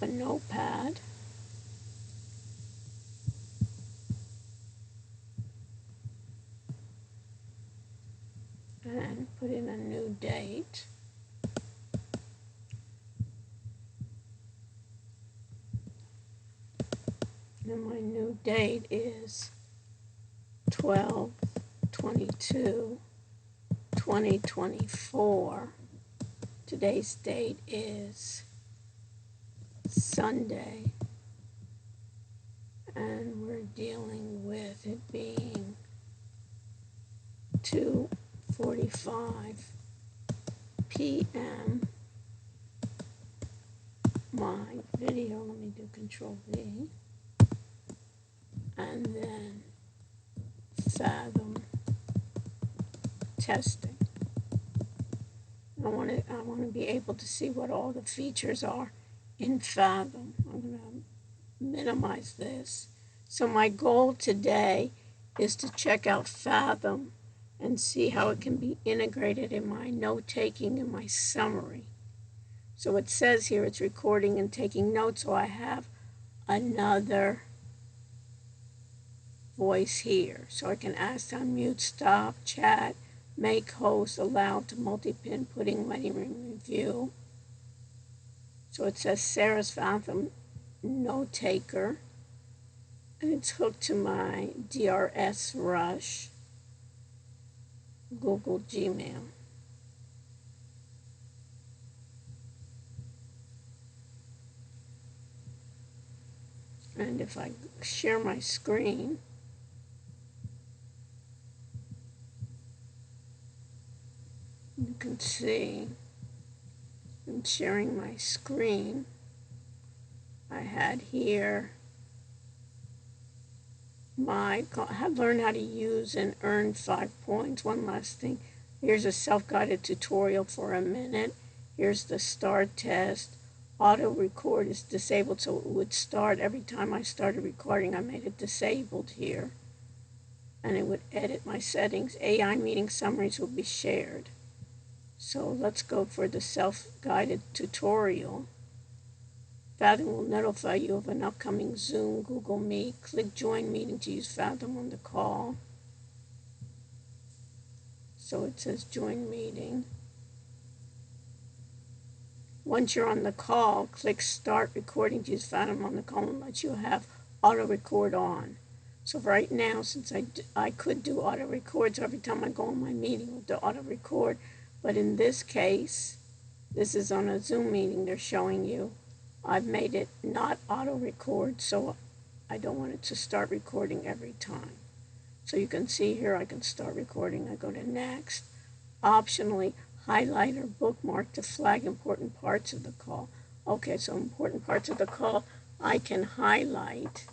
a notepad. And put in a new date. And my new date is 12/22/2024. Today's date is Sunday. And we're dealing with it being 2:45 p.m. My video, let me do Control V. And then Fathom testing. I want to be able to see what all the features are in Fathom. I'm going to minimize this. So my goal today is to check out Fathom and see how it can be integrated in my note-taking and my summary. So it says here it's recording and taking notes, so I have another voice here. So I can ask to unmute, stop, chat, make host, allow to multi-pin, putting, letting review. So it says Sarah's Fathom note taker, and it's hooked to my ARush Google Gmail. And if I share my screen, you can see I'm sharing my screen. I had here I learned how to use and earn 5 points. One last thing. Here's a self-guided tutorial for a minute. Here's the start test. Auto record is disabled, so it would start every time I started recording. I made it disabled here. And it would edit my settings. AI meeting summaries will be shared. So let's go for the self-guided tutorial. Fathom will notify you of an upcoming Zoom, Google Meet. Click Join Meeting to use Fathom on the call. So it says Join Meeting. Once you're on the call, click Start Recording to use Fathom on the call and let you have auto record on. So right now, since I could do auto record, so every time I go on my meeting with the auto record, but in this case, this is on a Zoom meeting they're showing you. I've made it not auto record, so I don't want it to start recording every time. So you can see here I can start recording. I go to next. Optionally, highlight or bookmark to flag important parts of the call. Okay, so important parts of the call, I can highlight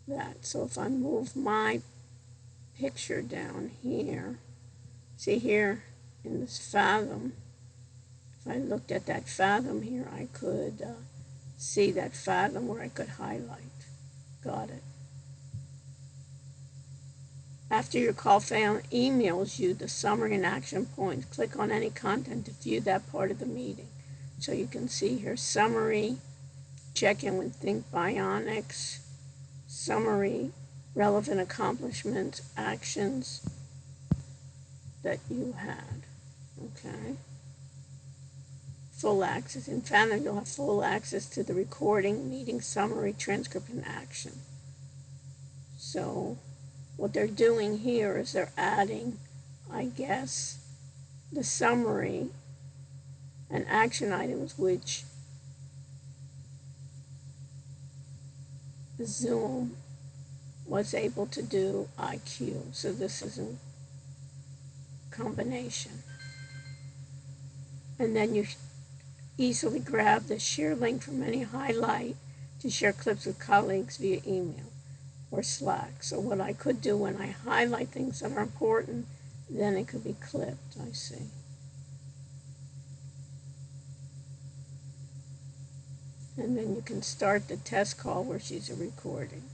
that. So if I move my picture down here, see here in this Fathom, if I looked at that Fathom here, I could see that Fathom where I could highlight. Got it. After your call failed, emails you the summary and action points. Click on any content to view that part of the meeting. So you can see here summary, check in with Think Bionics, summary, relevant accomplishments, actions that you had. Okay. Full access. In Fathom, you'll have full access to the recording, meeting, summary, transcript, and action. So what they're doing here is they're adding, I guess, the summary and action items, which Zoom was able to do IQ. So this is a combination. And then you easily grab the share link from any highlight to share clips with colleagues via email or Slack. So what I could do when I highlight things that are important, then it could be clipped, I see. And then you can start the test call where she's recording.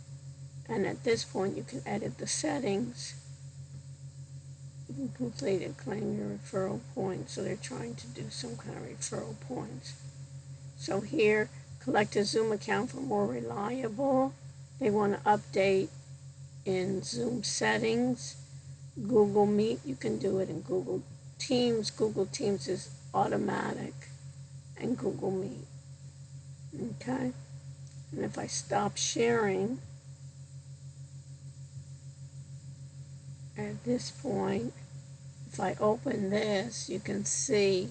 And at this point, you can edit the settings. You can complete it, claim your referral points. So they're trying to do some kind of referral points. So here, collect a Zoom account for more reliable. They want to update in Zoom settings. Google Meet, you can do it in Google Teams. Google Teams is automatic, and Google Meet. Okay? And if I stop sharing, at this point, if I open this, you can see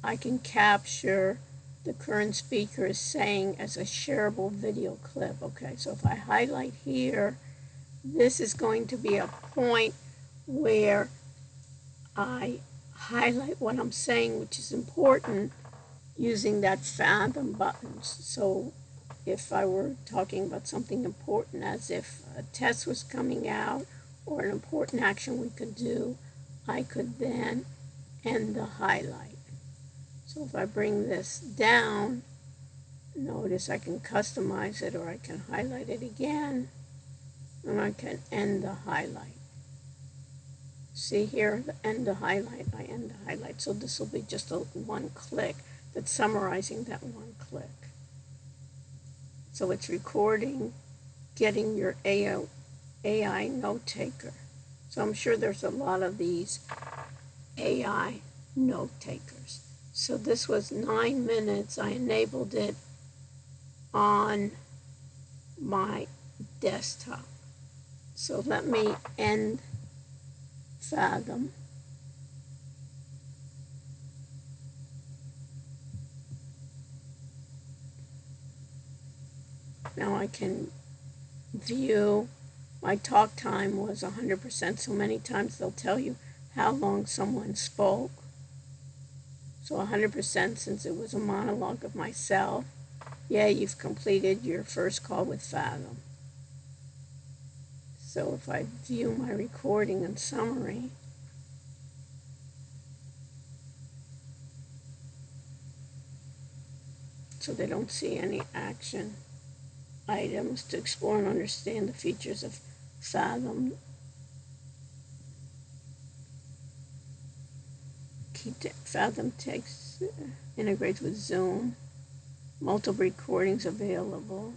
I can capture the current speaker is saying as a shareable video clip. Okay, so if I highlight here, this is going to be a point where I highlight what I'm saying, which is important, using that Fathom button. So if I were talking about something important, as if a test was coming out or an important action we could do, I could then end the highlight. So if I bring this down, notice I can customize it, or I can highlight it again, and I can end the highlight. See here, end the highlight, I end the highlight. So this will be just a one click that's summarizing that one click. So it's recording, getting your AI note taker. So I'm sure there's a lot of these AI note takers. So this was 9 minutes. I enabled it on my desktop. So let me end Fathom. Now I can view. My talk time was 100%, so many times they'll tell you how long someone spoke. So 100% since it was a monologue of myself. Yeah, you've completed your first call with Fathom. So if I view my recording and summary, so they don't see any action items. To explore and understand the features of Fathom, Fathom text integrates with Zoom, multiple recordings available,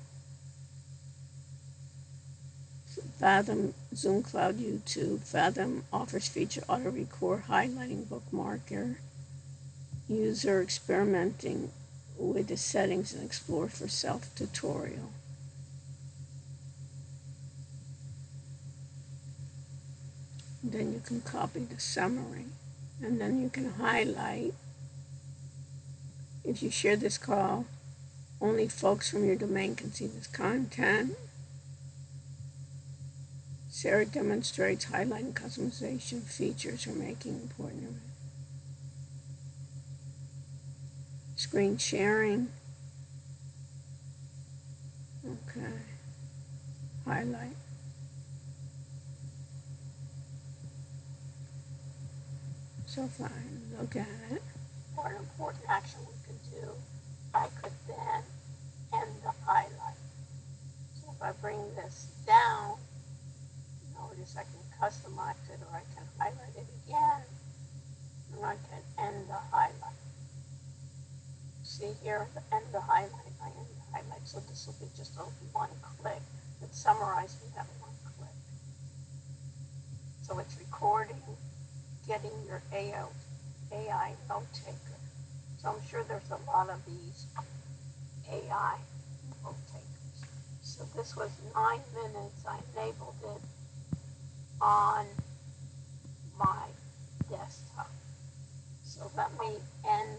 Fathom, Zoom Cloud, YouTube. Fathom offers feature auto record, highlighting, bookmarker, user experimenting with the settings and explore for self-tutorial. Then you can copy the summary, and then you can highlight. If you share this call, only folks from your domain can see this content. Sarah demonstrates highlighting customization features for making important. Screen sharing. Okay. Highlight. So if I look at it, what important action we could do, I could then end the highlight. So if I bring this down, notice I can customize it, or I can highlight it again, and I can end the highlight. See here, end the highlight, I end the highlight. So this will be just a one click that summarizing that one click. So it's recording, getting your AI note taker. So I'm sure there's a lot of these AI note takers. So this was 9 minutes. I enabled it on my desktop. So let me end